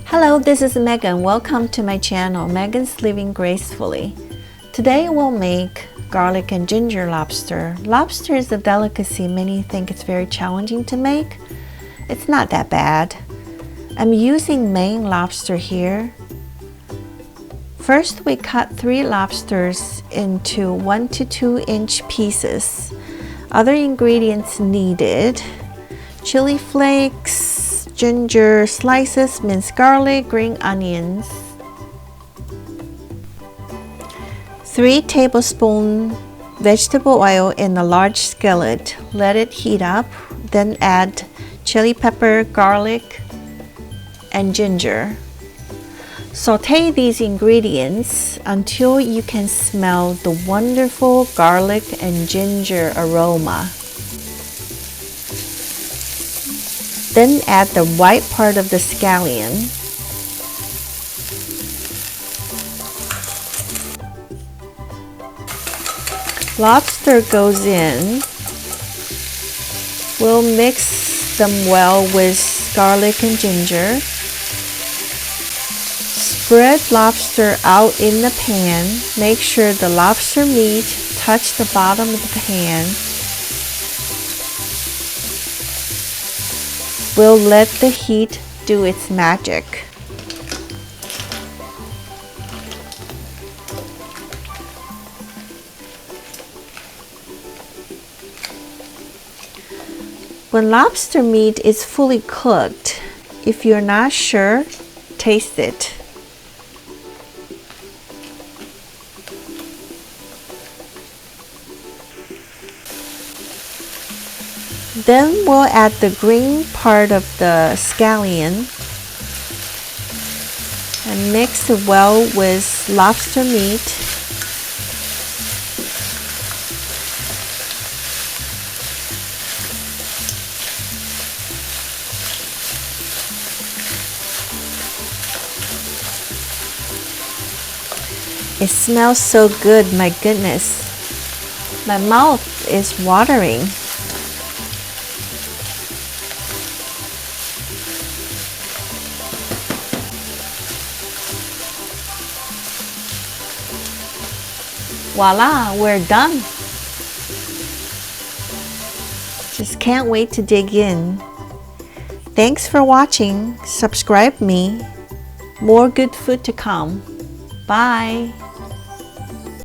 Hello, this is Megan. Welcome to my channel, Megan's Living Gracefully. Today we'll make garlic and ginger lobster. Lobster is a delicacy many think it's very challenging to make. It's not that bad. I'm using Maine lobster here. First, we cut 3 lobsters into 1 to 2 inch pieces. Other ingredients needed: chili flakes, ginger slices, minced garlic, green onions. 3 tablespoons vegetable oil in a large skillet. Let it heat up, then add chili pepper, garlic, and ginger. Saute these ingredients until you can smell the wonderful garlic and ginger aroma. Then add the white part of the scallion. Lobster goes in. We'll mix them well with garlic and ginger. Spread lobster out in the pan. Make sure the lobster meat touch the bottom of the pan. We'll let the heat do its magic. When lobster meat is fully cooked, if you're not sure, taste it. Then we'll add the green part of the scallion and mix it well with lobster meat. It smells so good, my goodness. My mouth is watering. Voila, we're done. Just can't wait to dig in. Thanks for watching. Subscribe me. More good food to come. Bye.